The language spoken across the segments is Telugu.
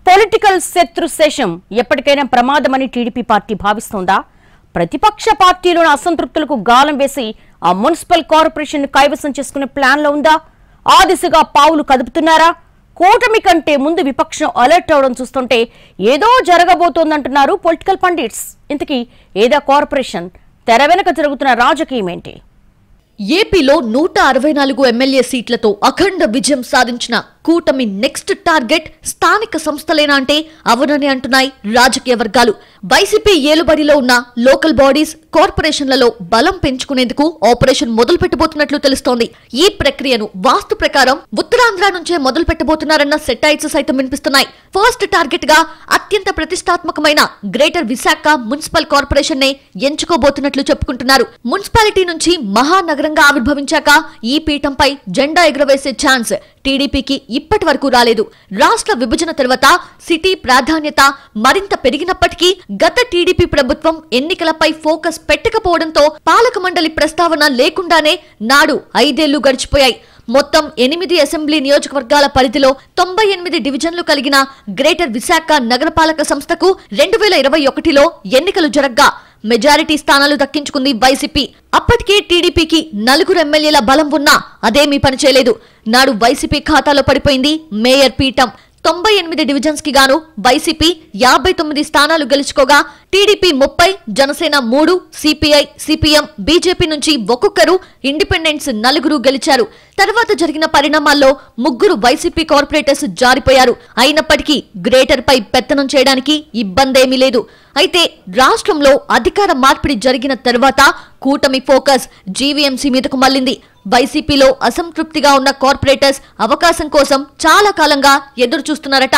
పొలిటికల్ శత్రు శేషం ఎప్పటికైనా ప్రమాదమని టీడీపీ పార్టీ భావిస్తోందా? ప్రతిపక్ష పార్టీలోని అసంతృప్తులకు గాలం వేసి ఆ మున్సిపల్ కార్పొరేషన్ కైవసం చేసుకునే ప్లాన్లో ఉందా? ఆ దిశగా పావులు కదుపుతున్నారా? కూటమి కంటే ముందు విపక్షం అలర్ట్ అవడం చూస్తుంటే ఏదో జరగబోతోందంటున్నారు పొలిటికల్ పండిట్స్. ఇంతకీ ఏదా కార్పొరేషన్? తెర వెనుక జరుగుతున్న రాజకీయం ఏంటి? ఏపీలో 164 ఎమ్మెల్యే సీట్లతో అఖండ విజయం సాధించిన కూటమి నెక్స్ట్ టార్గెట్ స్థానిక సంస్థలేనా అంటే అవునని అంటున్నాయి రాజకీయ వర్గాలు. వైసీపీ ఏలుబడిలో ఉన్న లోకల్ బాడీస్, కార్పొరేషన్లలో బలం పెంచుకునేందుకు ఆపరేషన్ మొదలు పెట్టబోతున్నట్లు తెలుస్తోంది. ఈ ప్రక్రియను వాస్తు ప్రకారం ఉత్తరాంధ్ర నుంచే మొదలు పెట్టబోతున్నారన్న సెటైట్స్ సైతం వినిపిస్తున్నాయి. ఫస్ట్ టార్గెట్ గా అత్యంత ప్రతిష్టాత్మకమైన గ్రేటర్ విశాఖ మున్సిపల్ కార్పొరేషన్ నే ఎంచుకోబోతున్నట్లు చెప్పుకుంటున్నారు. మున్సిపాలిటీ నుంచి మహానగరంగా ఆవిర్భవించాక ఈ పీఠంపై జెండా ఎగురవేసే ఛాన్స్ టీడీపీకి ఇప్పటి వరకు రాలేదు. రాష్ట్ర విభజన తర్వాత సిటీ ప్రాధాన్యత మరింత పెరిగినప్పటికీ గత టీడీపీ ప్రభుత్వం ఎన్నికలపై ఫోకస్ పెట్టకపోవడంతో పాలక మండలి ప్రస్తావన లేకుండానే నాడు 5 ఏళ్లు గడిచిపోయాయి. మొత్తం 8 అసెంబ్లీ నియోజకవర్గాల పరిధిలో 98 డివిజన్లు కలిగిన గ్రేటర్ విశాఖ నగరపాలక సంస్థకు 2021లో ఎన్నికలు జరగ్గా మెజారిటీ స్థానాలు దక్కించుకుంది వైసీపీ. అప్పటికే టీడీపీకి 4 ఎమ్మెల్యేల బలం ఉన్నా అదేమీ పనిచేయలేదు. నాడు వైసీపీ ఖాతాలో పడిపోయింది మేయర్ పీఠం. 98 డివిజన్స్ కి గాను వైసీపీ 59 స్థానాలు గెలుచుకోగా TDP 30, Janasena 3, CPI, CPM, BJP నుంచి ఒక్కొక్కరు, ఇండిపెండెంట్స్ 4 గెలిచారు. తర్వాత జరిగిన పరిణామాల్లో 3 వైసీపీ కార్పొరేటర్స్ జారిపోయారు. అయినప్పటికీ గ్రేటర్ పై పెత్తనం చేయడానికి ఇబ్బందేమీ లేదు. అయితే రాష్ట్రంలో అధికార మార్పిడి జరిగిన తర్వాత కూటమి ఫోకస్ జీవీఎంసీ మీదకు మళ్లింది. వైసీపీలో అసంతృప్తిగా ఉన్న కార్పొరేటర్స్ అవకాశం కోసం చాలా కాలంగా ఎదురు చూస్తున్నారట.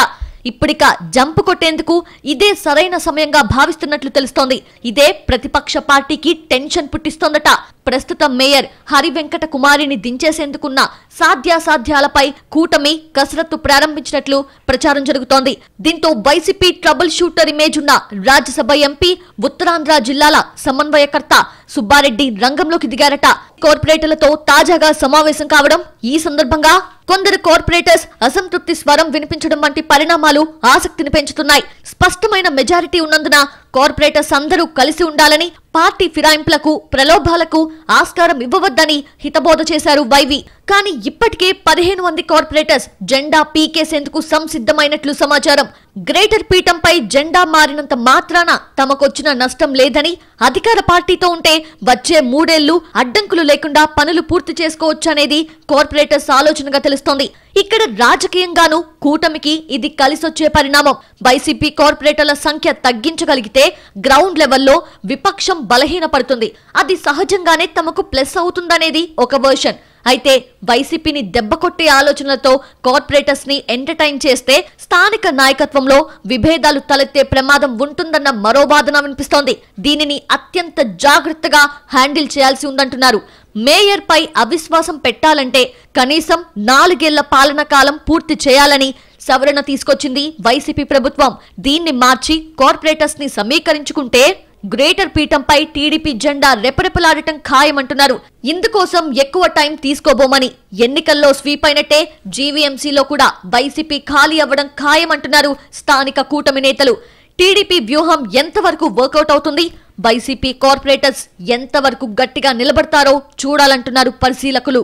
ఇప్పటిక జంప్ కొట్టేందుకు ఇదే సరైన సమయంగా భావిస్తున్నట్లు తెలుస్తోంది. ఇదే ప్రతిపక్ష పార్టీకి టెన్షన్ పుట్టిస్తోందట. ప్రస్తుత మేయర్ హరి వెంకట కుమారిని దించేసేందుకున్న సాధ్యాసాధ్యాలపై కూటమి కసరత్తు ప్రారంభించినట్లు ప్రచారం జరుగుతోంది. దీంతో వైసీపీ ట్రబుల్ షూటర్ ఇమేజ్ ఉన్న రాజ్యసభ ఎంపీ, ఉత్తరాంధ్ర జిల్లాల సమన్వయకర్త సుబ్బారెడ్డి రంగంలోకి దిగారట. కార్పొరేటర్లతో తాజాగా సమావేశం కావడం, ఈ సందర్భంగా కొందరు కార్పొరేటర్స్ అసంతృప్తి స్వరం వినిపించడం వంటి పరిణామాలు ఆసక్తిని పెంచుతున్నాయి. స్పష్టమైన మెజారిటీ ఉన్నందున కార్పొరేటర్స్ అందరూ కలిసి ఉండాలని, పార్టీ ఫిరాయింపులకు, ప్రలోభాలకు ఆస్కారం ఇవ్వవద్దని హితబోధ చేశారు వైవి. కానీ ఇప్పటికే 15 మంది కార్పొరేటర్స్ జెండా పీకేసేందుకు సంసిద్ధమైనట్లు సమాచారం. గ్రేటర్ పీఠంపై జెండా మారినంత మాత్రాన తమకొచ్చిన నష్టం లేదని, అధికార పార్టీతో ఉంటే వచ్చే 3 ఏళ్లు అడ్డంకులు లేకుండా పనులు పూర్తి చేసుకోవచ్చనేది కార్పొరేటర్స్ ఆలోచనగా తెలుస్తోంది. ఇక్కడ రాజకీయంగానూ కూటమికి ఇది కలిసొచ్చే పరిణామం. వైసీపీ కార్పొరేటర్ల సంఖ్య తగ్గించగలిగితే గ్రౌండ్ లెవెల్లో విపక్షం బలహీనపడుతుంది. అది సహజంగానే తమకు ప్లస్ అవుతుందనేది ఒక వర్షన్. అయితే వైసీపీని దెబ్బకొట్టే ఆలోచనలతో కార్పొరేటర్స్ ని ఎంటర్టైన్ చేస్తే స్థానిక నాయకత్వంలో విభేదాలు తలెత్తే ప్రమాదం ఉంటుందన్న మరో వాదన వినిపిస్తోంది. దీనిని అత్యంత జాగ్రత్తగా హ్యాండిల్ చేయాల్సి ఉందంటున్నారు. మేయర్ పై అవిశ్వాసం పెట్టాలంటే కనీసం 4 ఏళ్ల పాలన కాలం పూర్తి చేయాలని సవరణ తీసుకొచ్చింది వైసీపీ ప్రభుత్వం. దీన్ని మార్చి కార్పొరేటర్స్ ని సమీకరించుకుంటే గ్రేటర్ పీఠంపై టీడీపీ జెండా రెపరెపలాడటం ఖాయమంటున్నారు. ఇందుకోసం ఎక్కువ టైం తీసుకోబోమని, ఎన్నికల్లో స్వీప్ అయినట్టే జీవీఎంసీలో కూడా వైసీపీ ఖాళీ అవ్వడం ఖాయమంటున్నారు స్థానిక కూటమి నేతలు. టీడీపీ వ్యూహం ఎంతవరకు వర్కౌట్ అవుతుంది, వైసీపీ కార్పొరేటర్స్ ఎంతవరకు గట్టిగా నిలబడతారో చూడాలంటున్నారు పరిశీలకులు.